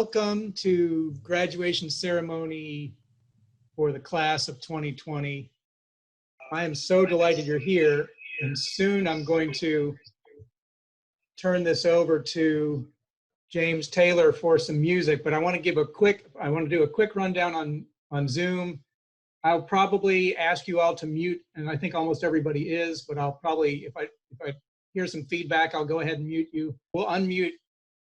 welcome to graduation ceremony for the class of 2020. I am so delighted you're here, and soon I'm going to turn this over to James Taylor for some music, but I want to do a quick rundown on Zoom. I'll probably ask you all to mute, and I think almost everybody is, but I'll probably, if I hear some feedback, I'll go ahead and mute you. We'll unmute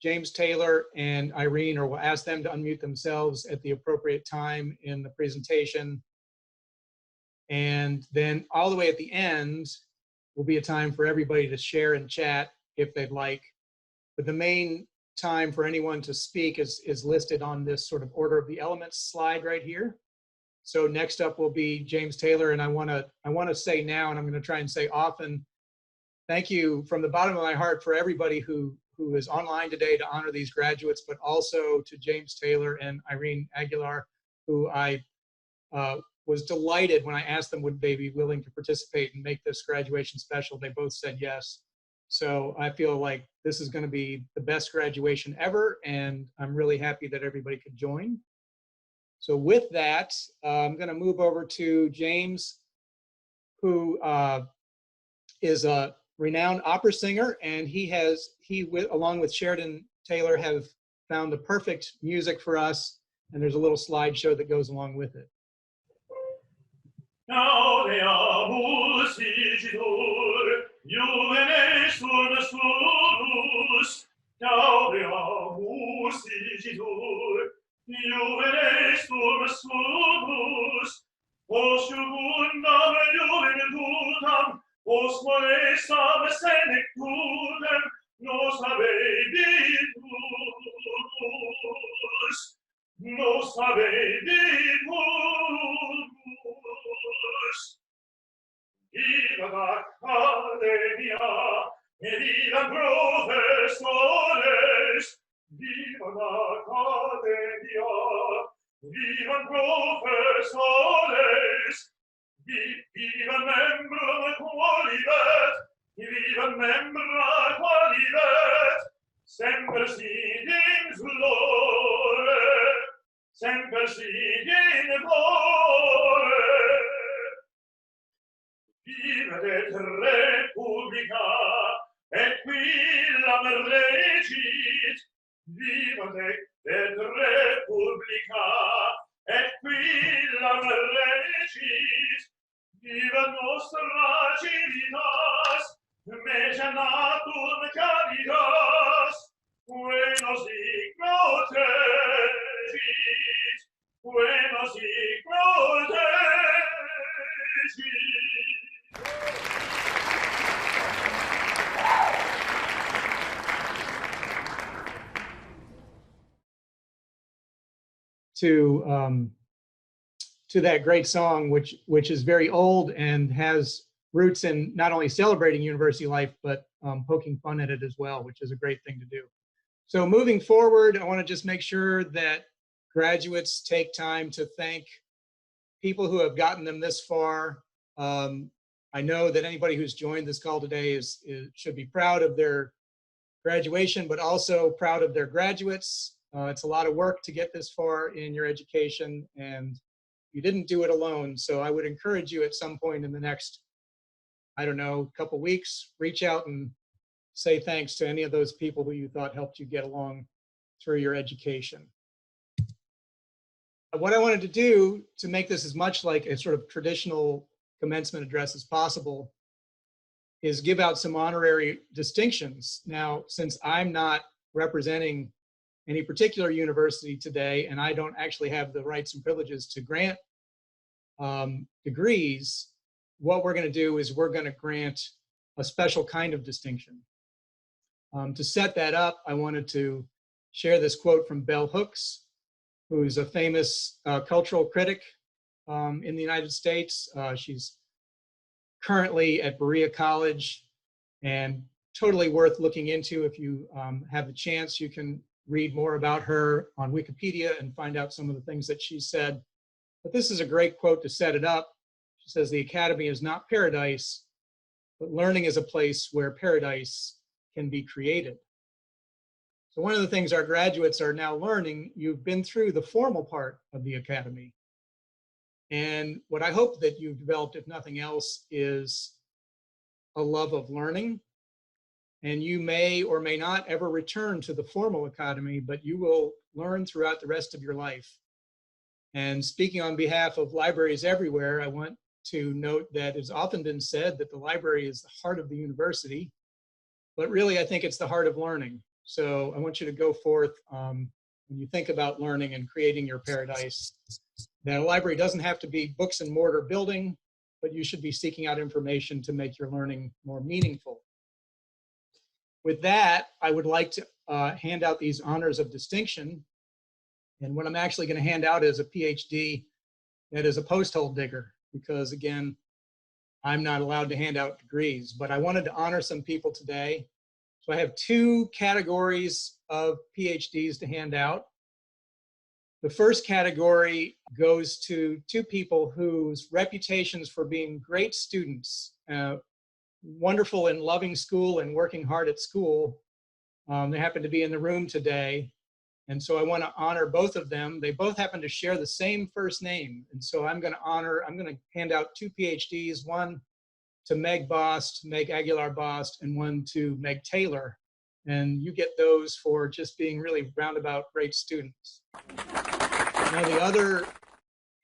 James Taylor and Irene, or we'll ask them to unmute themselves at the appropriate time in the presentation. And then all the way at the end will be a time for everybody to share and chat if they'd like. But the main time for anyone to speak is listed on this sort of order of the elements slide right here. So next up will be James Taylor, and I want to say now, and I'm going to try and say often, thank you from the bottom of my heart for everybody who is online today to honor these graduates, but also to James Taylor and Irene Aguilar, who I was delighted when I asked them would they be willing to participate and make this graduation special. They both said yes. So I feel like this is going to be the best graduation ever, and I'm really happy that everybody could join. So with that, I'm going to move over to James, who is a renowned opera singer, and he along with Sheridan Taylor have found the perfect music for us, and there's a little slideshow that goes along with it. Os molestam senectutem, nos habedibus. Viva l'Accademia, e viva professores, viva l'Accademia, viva professores, viva membro qualivet, viva membro qualivet, semper in glore, semper in glore. Viva et Republica, et quillam regit, viva et Republica, et quillam regit, viva nostra civilitas, mecenatum caritas, buenos ignotegit, buenos ignotegit. To that great song, which is very old and has roots in not only celebrating university life, but poking fun at it as well, which is a great thing to do. So moving forward, I want to just make sure that graduates take time to thank people who have gotten them this far. I know that anybody who's joined this call today should be proud of their graduation, but also proud of their graduates. It's a lot of work to get this far in your education, and you didn't do it alone. So I would encourage you at some point in the next, I don't know, couple weeks, reach out and say thanks to any of those people who you thought helped you get along through your education. What I wanted to do to make this as much like a sort of traditional commencement address as possible is give out some honorary distinctions. Now, since I'm not representing any particular university today, and I don't actually have the rights and privileges to grant degrees, what we're going to do is we're going to grant a special kind of distinction. To set that up, I wanted to share this quote from Bell Hooks, who's a famous cultural critic in the United States. She's currently at Berea College and totally worth looking into. If you have the chance, you can read more about her on Wikipedia and find out some of the things that she said. But this is a great quote to set it up. She says, "The academy is not paradise, but learning is a place where paradise can be created." So one of the things our graduates are now learning, you've been through the formal part of the academy. And what I hope that you've developed, if nothing else, is a love of learning. And you may or may not ever return to the formal academy, but you will learn throughout the rest of your life. And speaking on behalf of libraries everywhere, I want to note that it's often been said that the library is the heart of the university, but really I think it's the heart of learning. So I want you to go forth when you think about learning and creating your paradise. That a library doesn't have to be books and mortar building, but you should be seeking out information to make your learning more meaningful. With that, I would like to hand out these honors of distinction. And what I'm actually going to hand out is a PhD that is a post-hole digger, because again, I'm not allowed to hand out degrees, but I wanted to honor some people today. So I have two categories of PhDs to hand out. The first category goes to two people whose reputations for being great students, wonderful in loving school and working hard at school. They happen to be in the room today. And so I want to honor both of them. They both happen to share the same first name. And so I'm going to hand out two PhDs, one to Meg Aguilar Bost, and one to Meg Taylor. And you get those for just being really roundabout great students. Now the other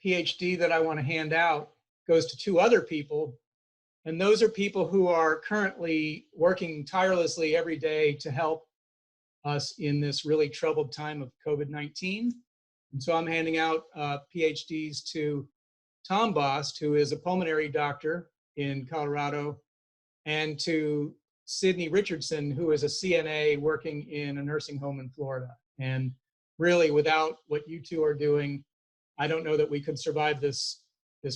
PhD that I want to hand out goes to two other people. And those are people who are currently working tirelessly every day to help us in this really troubled time of COVID-19. And so I'm handing out PhDs to Tom Bost, who is a pulmonary doctor in Colorado, and to Sydney Richardson, who is a CNA working in a nursing home in Florida. And really, without what you two are doing, I don't know that we could survive this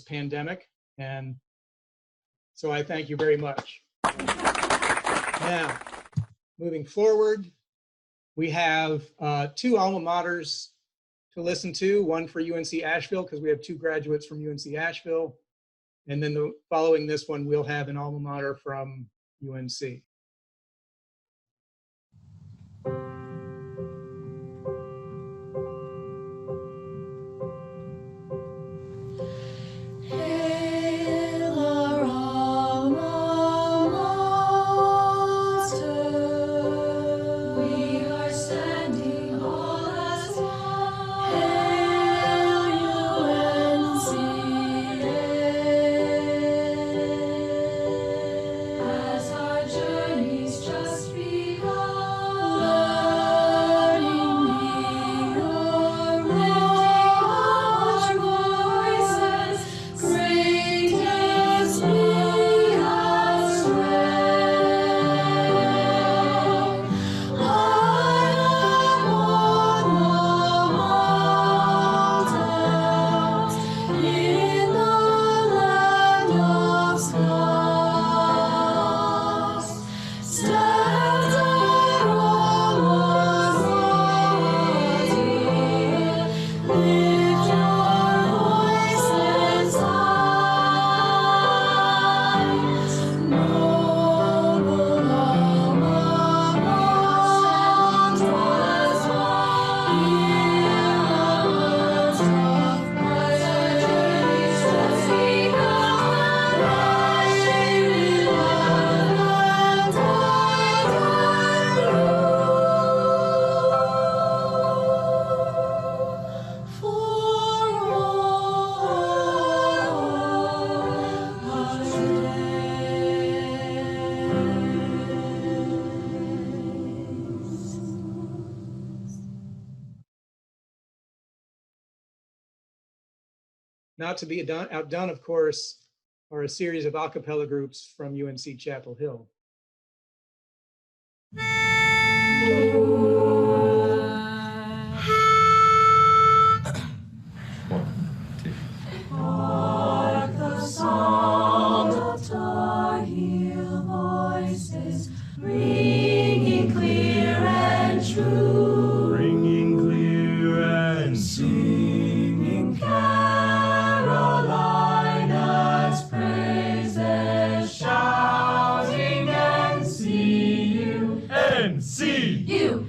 pandemic. And so I thank you very much. Now, moving forward, we have two alma maters to listen to, one for UNC Asheville, because we have two graduates from UNC Asheville. And then following this one, we'll have an alma mater from UNC. Not to be outdone, of course, are a series of a cappella groups from UNC Chapel Hill. Hark the sound of tar heel voices, ringing clear and true, Ringing clear and singing Carolina's praises, shouting and see you, and see you.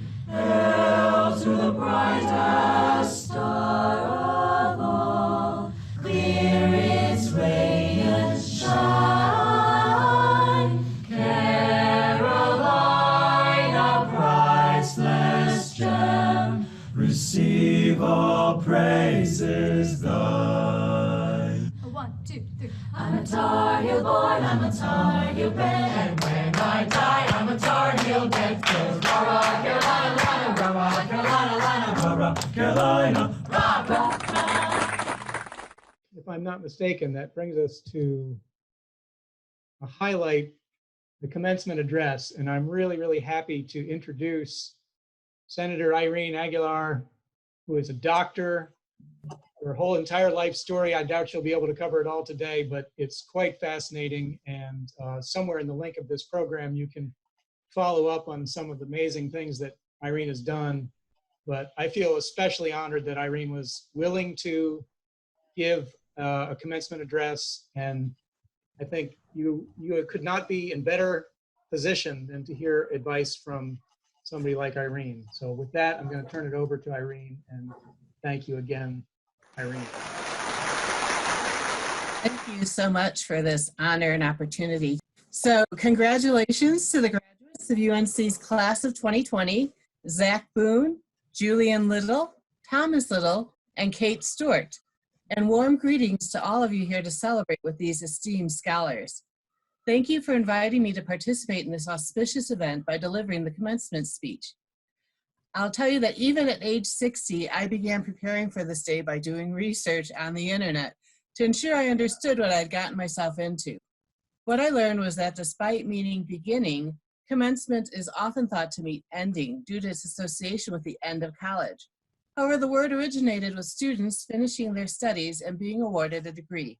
2, 3. I'm a Tar Heel born, I'm a Tar Heel bred, and when I die, I'm a Tar Heel dead. 'Cause rah rah Carolina, rah rah Carolina, rah rah Carolina, rah rah. If I'm not mistaken, that brings us to a highlight, the commencement address, and I'm really, really happy to introduce Senator Irene Aguilar, who is a doctor. Her whole entire life story, I doubt she'll be able to cover it all today, but it's quite fascinating. And somewhere in the link of this program, you can follow up on some of the amazing things that Irene has done. But I feel especially honored that Irene was willing to give a commencement address. And I think you could not be in better position than to hear advice from somebody like Irene. So with that, I'm going to turn it over to Irene, and thank you again, Irene. Thank you so much for this honor and opportunity. So congratulations to the graduates of UNC's class of 2020, Zach Boone, Julian Little, Thomas Little, and Kate Stuart. And warm greetings to all of you here to celebrate with these esteemed scholars. Thank you for inviting me to participate in this auspicious event by delivering the commencement speech. I'll tell you that even at age 60, I began preparing for this day by doing research on the internet to ensure I understood what I'd gotten myself into. What I learned was that despite meaning beginning, commencement is often thought to mean ending due to its association with the end of college. However, the word originated with students finishing their studies and being awarded a degree,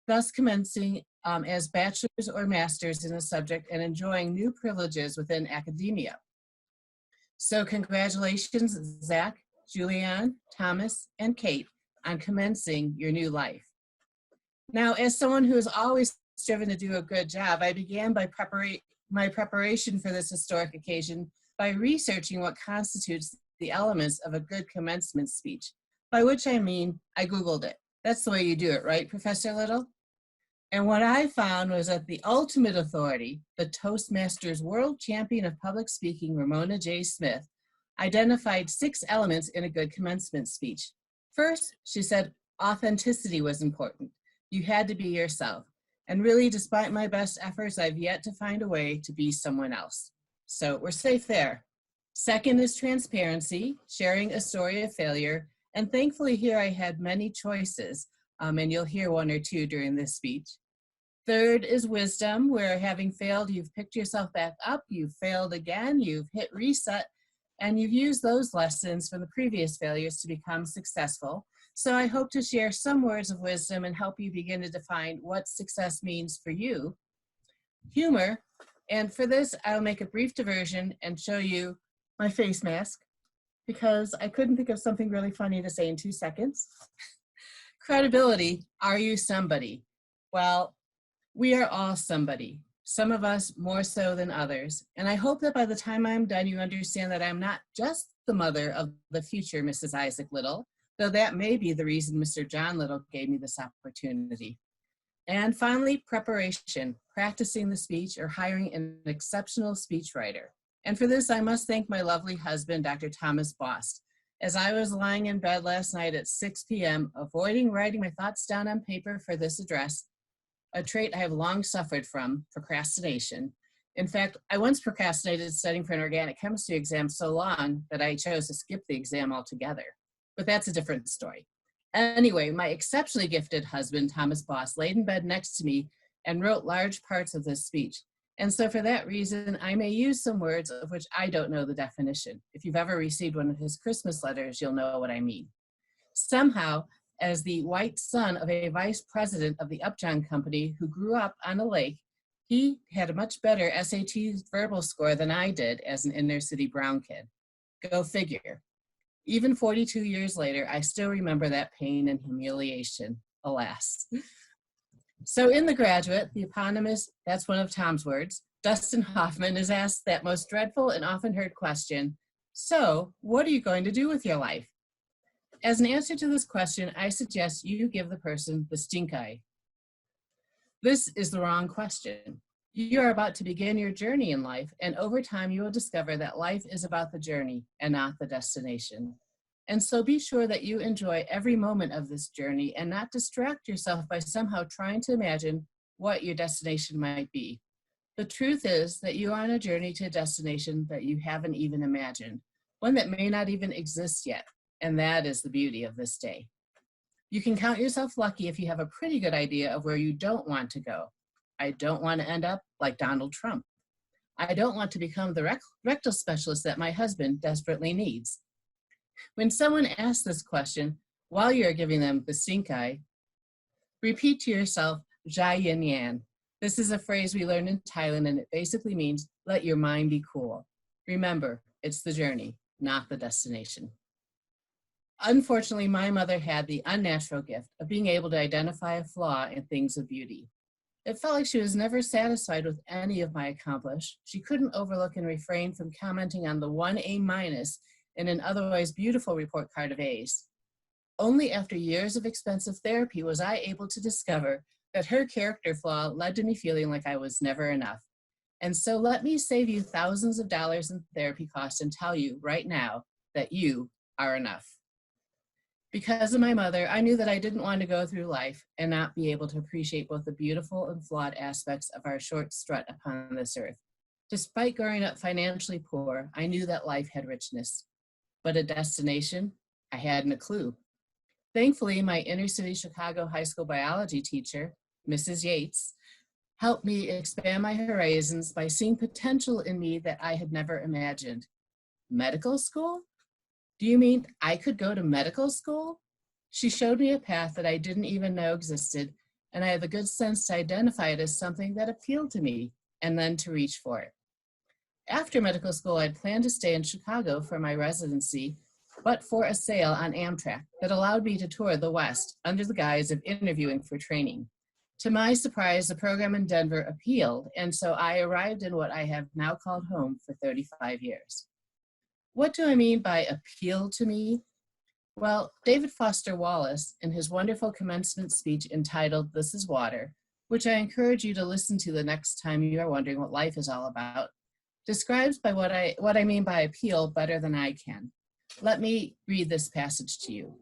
thus commencing as bachelor's or master's in a subject and enjoying new privileges within academia. So congratulations, Zach, Julianne, Thomas, and Kate on commencing your new life. Now, as someone who has always striven to do a good job, I began by my preparation for this historic occasion by researching what constitutes the elements of a good commencement speech, by which I mean I Googled it. That's the way you do it, right, Professor Little? And what I found was that the ultimate authority, the Toastmasters World Champion of Public Speaking, Ramona J. Smith, identified 6 elements in a good commencement speech. First, she said authenticity was important. You had to be yourself. And really, despite my best efforts, I've yet to find a way to be someone else. So we're safe there. Second is transparency, sharing a story of failure. And thankfully here I had many choices, and you'll hear 1 or 2 during this speech. Third is wisdom, where having failed, you've picked yourself back up, you've failed again, you've hit reset, and you've used those lessons from the previous failures to become successful. So I hope to share some words of wisdom and help you begin to define what success means for you. Humor, and for this, I'll make a brief diversion and show you my face mask, because I couldn't think of something really funny to say in 2 seconds. Credibility, are you somebody? Well, we are all somebody, some of us more so than others. And I hope that by the time I'm done, you understand that I'm not just the mother of the future Mrs. Isaac Little, though that may be the reason Mr. John Little gave me this opportunity. And finally, preparation, practicing the speech or hiring an exceptional speechwriter. And for this, I must thank my lovely husband, Dr. Thomas Bost. As I was lying in bed last night at 6 p.m., avoiding writing my thoughts down on paper for this address, a trait I have long suffered from, procrastination. In fact, I once procrastinated studying for an organic chemistry exam so long that I chose to skip the exam altogether. But that's a different story. Anyway, my exceptionally gifted husband, Thomas Bost, laid in bed next to me and wrote large parts of this speech. And so for that reason, I may use some words of which I don't know the definition. If you've ever received one of his Christmas letters, you'll know what I mean. Somehow, as the white son of a vice president of the Upjohn Company who grew up on a lake, he had a much better SAT verbal score than I did as an inner city brown kid. Go figure. Even 42 years later, I still remember that pain and humiliation, alas. So in The Graduate, the eponymous, that's one of Tom's words, Dustin Hoffman is asked that most dreadful and often heard question, so what are you going to do with your life? As an answer to this question, I suggest you give the person the stink eye. This is the wrong question. You are about to begin your journey in life, and over time you will discover that life is about the journey and not the destination. And so be sure that you enjoy every moment of this journey and not distract yourself by somehow trying to imagine what your destination might be. The truth is that you are on a journey to a destination that you haven't even imagined, one that may not even exist yet. And that is the beauty of this day. You can count yourself lucky if you have a pretty good idea of where you don't want to go. I don't want to end up like Donald Trump. I don't want to become the rectal specialist that my husband desperately needs. When someone asks this question, while you're giving them the stink eye, repeat to yourself, Jai Yin Yan. This is a phrase we learned in Thailand, and it basically means, let your mind be cool. Remember, it's the journey, not the destination. Unfortunately, my mother had the unnatural gift of being able to identify a flaw in things of beauty. It felt like she was never satisfied with any of my accomplishments. She couldn't overlook and refrain from commenting on the one A- in an otherwise beautiful report card of A's. Only after years of expensive therapy was I able to discover that her character flaw led to me feeling like I was never enough. And so let me save you thousands of dollars in therapy costs and tell you right now that you are enough. Because of my mother, I knew that I didn't want to go through life and not be able to appreciate both the beautiful and flawed aspects of our short strut upon this earth. Despite growing up financially poor, I knew that life had richness. But a destination, I hadn't a clue. Thankfully, my inner city Chicago high school biology teacher, Mrs. Yates, helped me expand my horizons by seeing potential in me that I had never imagined. Medical school? Do you mean I could go to medical school? She showed me a path that I didn't even know existed, and I had the good sense to identify it as something that appealed to me, and then to reach for it. After medical school, I'd planned to stay in Chicago for my residency, but for a sale on Amtrak that allowed me to tour the West under the guise of interviewing for training. To my surprise, the program in Denver appealed, and so I arrived in what I have now called home for 35 years. What do I mean by appeal to me? Well, David Foster Wallace, in his wonderful commencement speech entitled This is Water, which I encourage you to listen to the next time you are wondering what life is all about, describes by what I mean by appeal better than I can. Let me read this passage to you.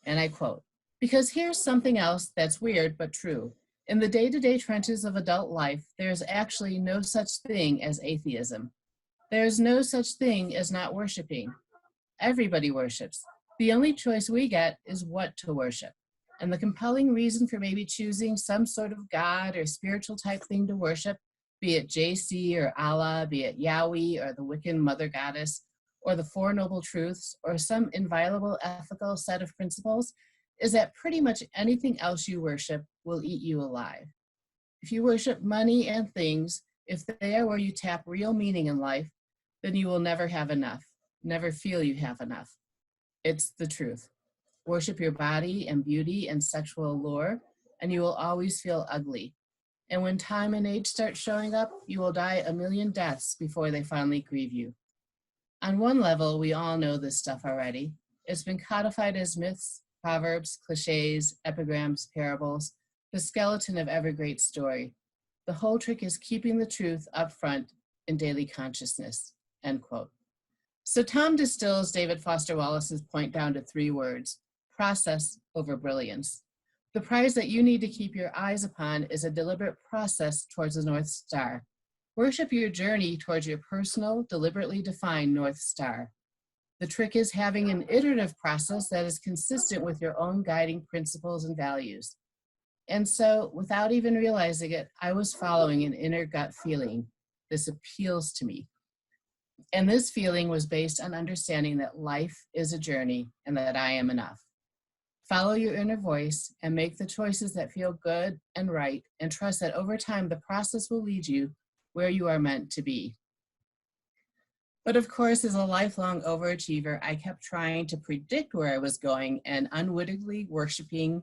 And I quote, "Because here's something else that's weird but true. In the day-to-day trenches of adult life, there is actually no such thing as atheism. There is no such thing as not worshiping. Everybody worships. The only choice we get is what to worship. And the compelling reason for maybe choosing some sort of God or spiritual type thing to worship, be it JC or Allah, be it Yahweh or the Wiccan mother goddess, or the Four Noble Truths, or some inviolable ethical set of principles, is that pretty much anything else you worship will eat you alive. If you worship money and things, if they are where you tap real meaning in life, then you will never have enough, never feel you have enough. It's the truth. Worship your body and beauty and sexual allure, and you will always feel ugly. And when time and age start showing up, you will die a million deaths before they finally grieve you. On one level, we all know this stuff already. It's been codified as myths, proverbs, cliches, epigrams, parables, the skeleton of every great story. The whole trick is keeping the truth up front in daily consciousness." End quote. So Tom distills David Foster Wallace's point down to 3 words: process over brilliance. The prize that you need to keep your eyes upon is a deliberate process towards the North Star. Worship your journey towards your personal, deliberately defined North Star. The trick is having an iterative process that is consistent with your own guiding principles and values. And so, without even realizing it, I was following an inner gut feeling. This appeals to me. And this feeling was based on understanding that life is a journey and that I am enough. Follow your inner voice and make the choices that feel good and right, and trust that over time the process will lead you where you are meant to be. But of course, as a lifelong overachiever, I kept trying to predict where I was going and unwittingly worshiping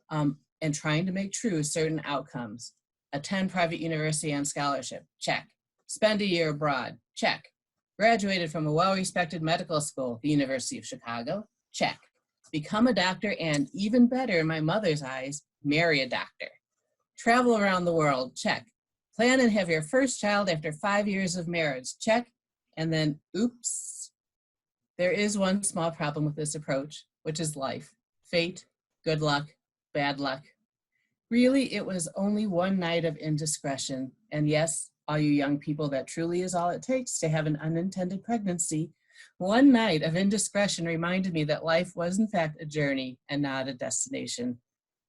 and trying to make true certain outcomes. Attend private university on scholarship, check. Spend a year abroad, check. Graduated from a well-respected medical school, the University of Chicago, check. Become a doctor and, even better in my mother's eyes, marry a doctor. Travel around the world, check. Plan and have your first child after 5 years of marriage, check. And then, oops, There is one small problem with this approach, which is life, fate, good luck, bad luck. Really, it was only one night of indiscretion. And yes, all you young people, that truly is all it takes to have an unintended pregnancy. One night of indiscretion reminded me that life was in fact a journey and not a destination.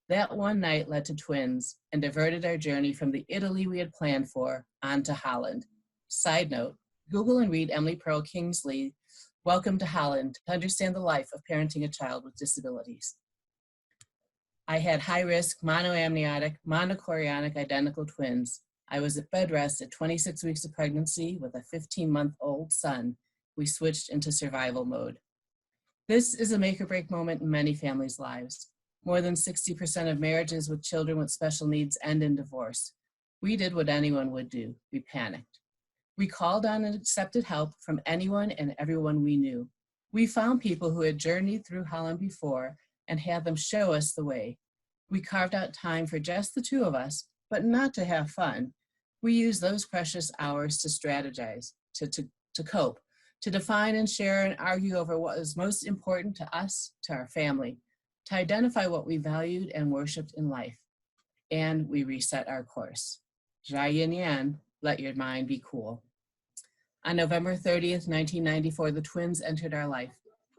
That one night led to twins and diverted our journey from the Italy we had planned for onto Holland. Side note, Google and read Emily Pearl Kingsley, Welcome to Holland, to understand the life of parenting a child with disabilities. I had high-risk monoamniotic, monochorionic identical twins. I was at bed rest at 26 weeks of pregnancy with a 15-month-old son. We switched into survival mode. This is a make or break moment in many families' lives. More than 60% of marriages with children with special needs end in divorce. We did what anyone would do. We panicked. We called on and accepted help from anyone and everyone we knew. We found people who had journeyed through Holland before and had them show us the way. We carved out time for just the two of us, but not to have fun. We used those precious hours to strategize, to cope, to define and share and argue over what was most important to us, to our family, to identify what we valued and worshiped in life. And we reset our course. Jai Yin Yan, let your mind be cool. On November 30th, 1994, the twins entered our life.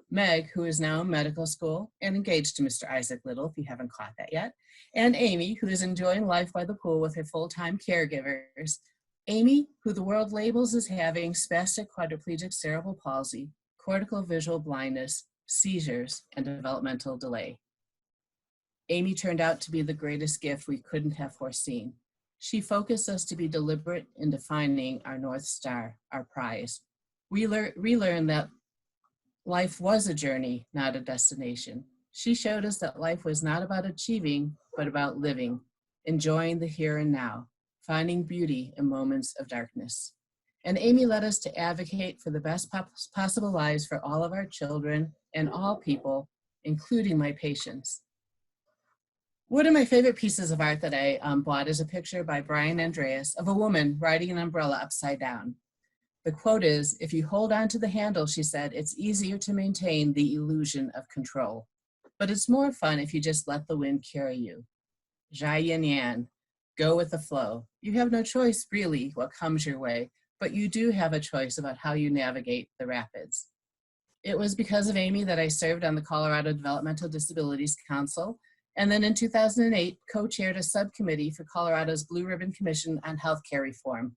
Meg, who is now in medical school and engaged to Mr. Isaac Little, if you haven't caught that yet, and Amy, who is enjoying life by the pool with her full-time caregivers. Amy, who the world labels as having spastic quadriplegic cerebral palsy, cortical visual blindness, seizures, and developmental delay. Amy turned out to be the greatest gift we couldn't have foreseen. She focused us to be deliberate in defining our North Star, our prize. We relearned that life was a journey, not a destination. She showed us that life was not about achieving, but about living, enjoying the here and now, finding beauty in moments of darkness. And Amy led us to advocate for the best possible lives for all of our children and all people, including my patients. One of my favorite pieces of art that I bought is a picture by Brian Andreas of a woman riding an umbrella upside down. The quote is, "If you hold on to the handle," she said, "it's easier to maintain the illusion of control. But it's more fun if you just let the wind carry you." Jai Yin Yan, go with the flow. You have no choice, really, what comes your way, but you do have a choice about how you navigate the rapids. It was because of Amy that I served on the Colorado Developmental Disabilities Council, and then in 2008, co-chaired a subcommittee for Colorado's Blue Ribbon Commission on Healthcare Reform.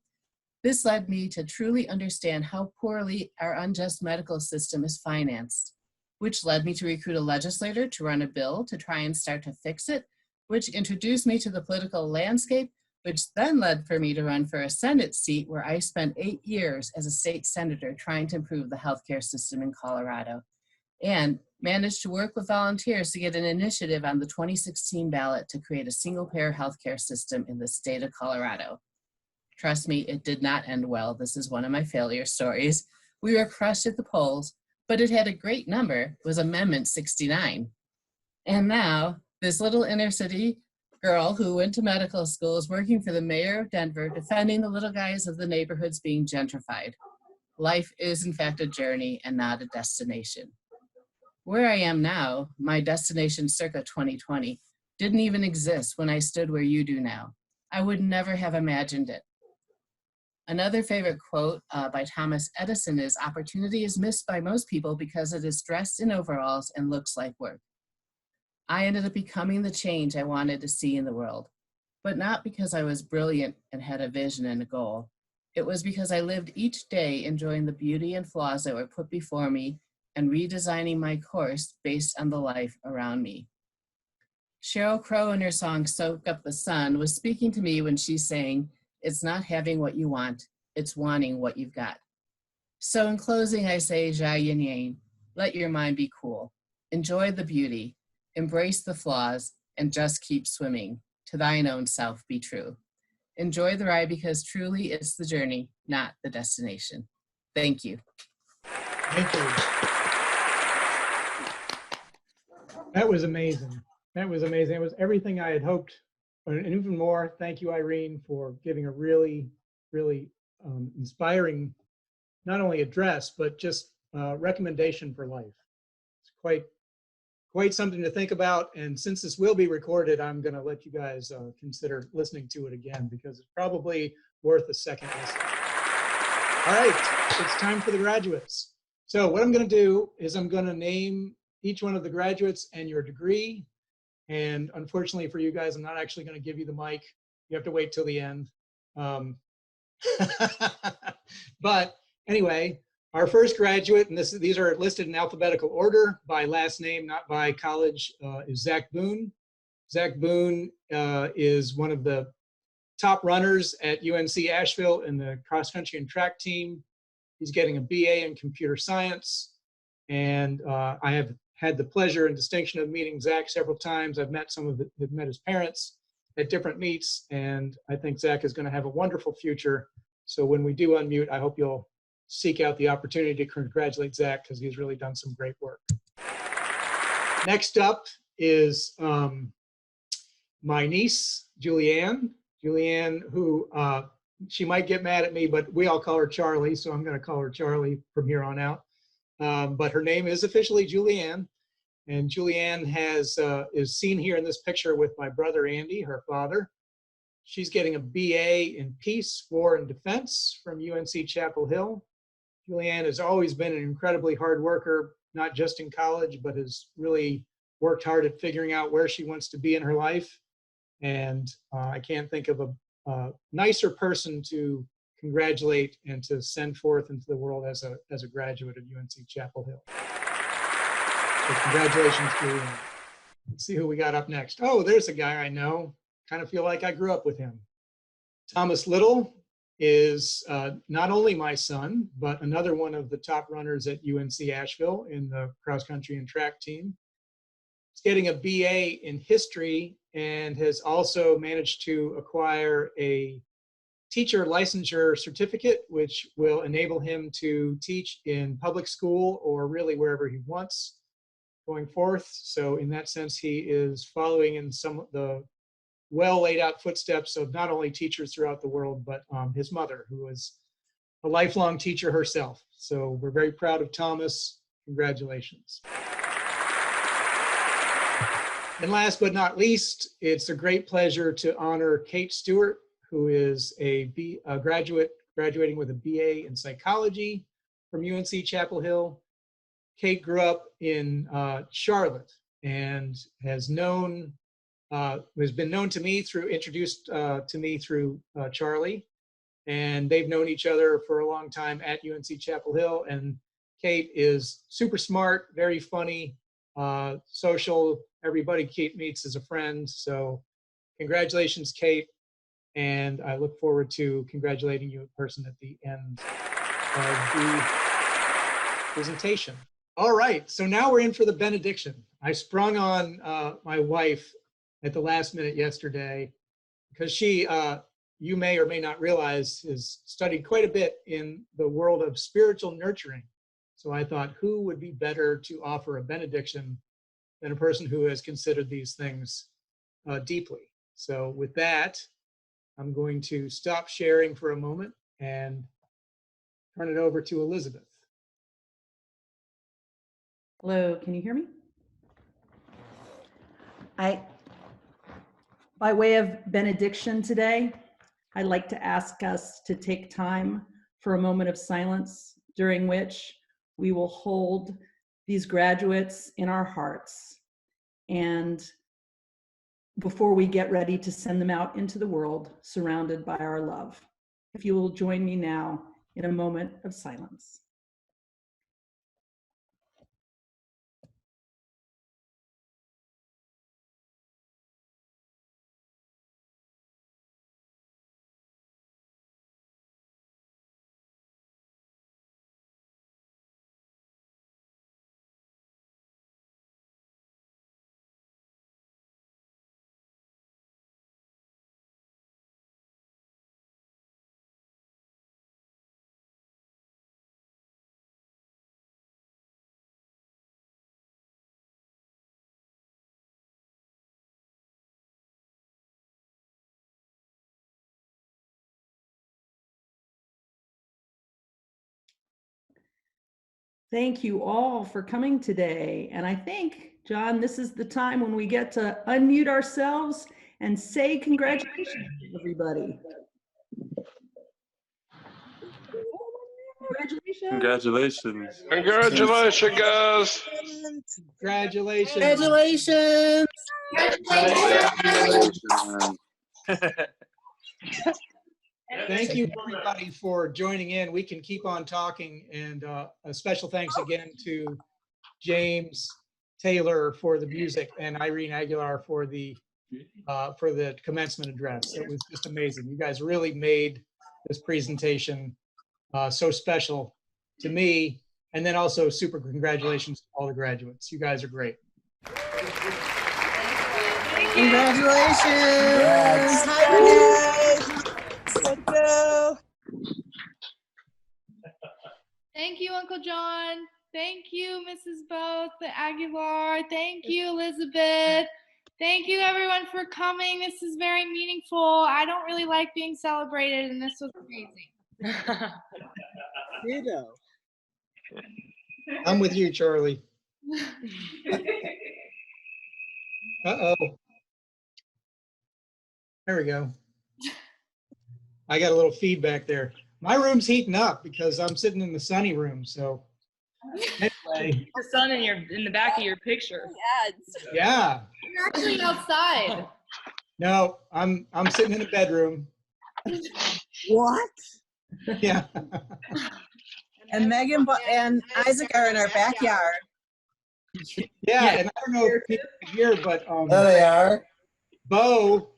This led me to truly understand how poorly our unjust medical system is financed, which led me to recruit a legislator to run a bill to try and start to fix it, which introduced me to the political landscape, which then led for me to run for a Senate seat where I spent 8 years as a state senator trying to improve the healthcare system in Colorado, and managed to work with volunteers to get an initiative on the 2016 ballot to create a single-payer healthcare system in the state of Colorado. Trust me, it did not end well. This is one of my failure stories. We were crushed at the polls, but it had a great number. It was Amendment 69. And now, this little inner city girl who went to medical school is working for the mayor of Denver, defending the little guys of the neighborhoods being gentrified. Life is, in fact, a journey and not a destination. Where I am now, my destination circa 2020, didn't even exist when I stood where you do now. I would never have imagined it. Another favorite quote by Thomas Edison is, "Opportunity is missed by most people because it is dressed in overalls and looks like work." I ended up becoming the change I wanted to see in the world, but not because I was brilliant and had a vision and a goal. It was because I lived each day enjoying the beauty and flaws that were put before me and redesigning my course based on the life around me. Sheryl Crow in her song "Soak Up the Sun" was speaking to me when she's saying, "It's not having what you want, it's wanting what you've got." So in closing, I say, Jai Yin Yang, let your mind be cool. Enjoy the beauty, embrace the flaws, and just keep swimming. To thine own self be true. Enjoy the ride because truly it's the journey, not the destination. Thank you. Thank you. That was amazing. That was amazing. It was everything I had hoped, and even more. Thank you, Irene, for giving a really, really inspiring, not only address, but just recommendation for life. It's quite something to think about. And since this will be recorded, I'm going to let you guys consider listening to it again because it's probably worth a second listen. All right, it's time for the graduates. So what I'm going to do is I'm going to name each one of the graduates and your degree. And unfortunately for you guys, I'm not actually going to give you the mic. You have to wait till the end. But anyway, our first graduate, and these are listed in alphabetical order by last name, not by college, is Zach Boone. Zach Boone is one of the top runners at UNC Asheville in the cross country and track team. He's getting a BA in computer science. And I have had the pleasure and distinction of meeting Zach several times. I've met met his parents at different meets, and I think Zach is going to have a wonderful future. So when we do unmute, I hope you'll seek out the opportunity to congratulate Zach because he's really done some great work. Next up is my niece, Julianne. Julianne, who she might get mad at me, but we all call her Charlie, so I'm going to call her Charlie from here on out. But her name is officially Julianne. And Julianne is seen here in this picture with my brother Andy, her father. She's getting a BA in Peace, War, and Defense from UNC Chapel Hill. Julianne has always been an incredibly hard worker, not just in college, but has really worked hard at figuring out where she wants to be in her life. And I can't think of a nicer person to congratulate and to send forth into the world as a graduate of UNC Chapel Hill. So congratulations, Julianne. Let's see who we got up next. Oh, there's a guy I know. Kind of feel like I grew up with him. Thomas Little is not only my son, but another one of the top runners at UNC Asheville in the cross country and track team. He's getting a BA in history and has also managed to acquire a teacher licensure certificate, which will enable him to teach in public school or really wherever he wants going forth. So in that sense, he is following in some of the well laid out footsteps of not only teachers throughout the world, but his mother, who is a lifelong teacher herself. So we're very proud of Thomas. Congratulations. And last but not least, it's a great pleasure to honor Kate Stuart, who is a graduate graduating with a BA in psychology from UNC Chapel Hill. Kate grew up in Charlotte and has been known to me introduced to me through Charlie, and they've known each other for a long time at UNC Chapel Hill. And Kate is super smart, very funny, social. Everybody Kate meets is a friend. So congratulations, Kate. And I look forward to congratulating you in person at the end of the presentation. All right, so now we're in for the benediction. I sprung on my wife at the last minute yesterday because she, you may or may not realize, has studied quite a bit in the world of spiritual nurturing. So I thought, who would be better to offer a benediction than a person who has considered these things deeply. So with that, I'm going to stop sharing for a moment and turn it over to Elizabeth. Hello, can you hear me? By way of benediction today, I'd like to ask us to take time for a moment of silence during which we will hold these graduates in our hearts, and before we get ready to send them out into the world surrounded by our love. If you will join me now in a moment of silence. Thank you all for coming today. And I think, John, this is the time when we get to unmute ourselves and say congratulations, everybody. Congratulations. Congratulations. Congratulations, guys. Congratulations. Congratulations. Thank you, everybody, for joining in. We can keep on talking. And a special thanks again to James Taylor for the music and Irene Aguilar for the commencement address. It was just amazing. You guys really made this presentation so special to me. And then also super congratulations to all the graduates. You guys are great. Congratulations. Let's go. Thank you, Uncle John. Thank you, Mrs. Both, the Aguilar. Thank you, Elizabeth. Thank you, everyone, for coming. This is very meaningful. I don't really like being celebrated, and this was amazing. Ditto. I'm with you, Charlie. Uh-oh. There we go. I got a little feedback there. My room's heating up because I'm sitting in the sunny room. So anyway, The sun in the back of your picture. yeah. You're actually outside. No, I'm sitting in a bedroom. What? Yeah. And Megan and Isaac are in our backyard. Yeah, and I don't know if people can hear, but There they are. Bo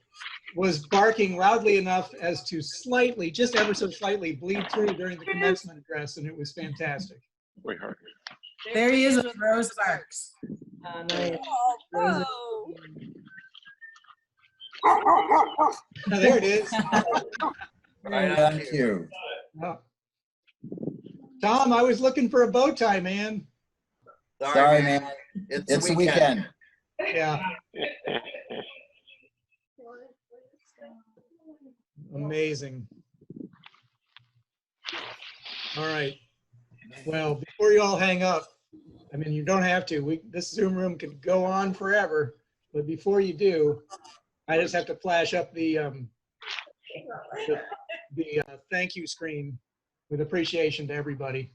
was barking loudly enough as to slightly, just ever so slightly, bleed through during the commencement address, and it was fantastic. We heard. There he is with Rose Sparks. Nice. Oh, Oh, there it is. Right on cue. Oh. Tom, I was looking for a bow tie, man. Sorry, man. It's the weekend. Yeah. Amazing. All right. Well, before you all hang up, I mean, you don't have to. This Zoom room could go on forever, but before you do, I just have to flash up the thank you screen with appreciation to everybody.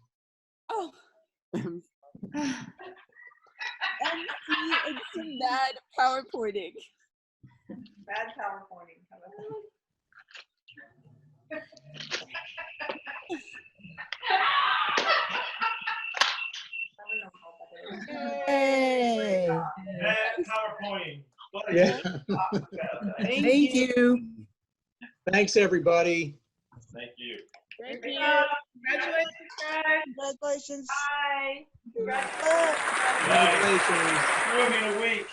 oh. MC and some bad PowerPointing. Bad PowerPointing. Hey. PowerPointing. Yeah. Thank you. Thanks, everybody. Thank you. Thank you. Congratulations, guys. Congratulations. Bye. Good luck. Congratulations. Room in a week.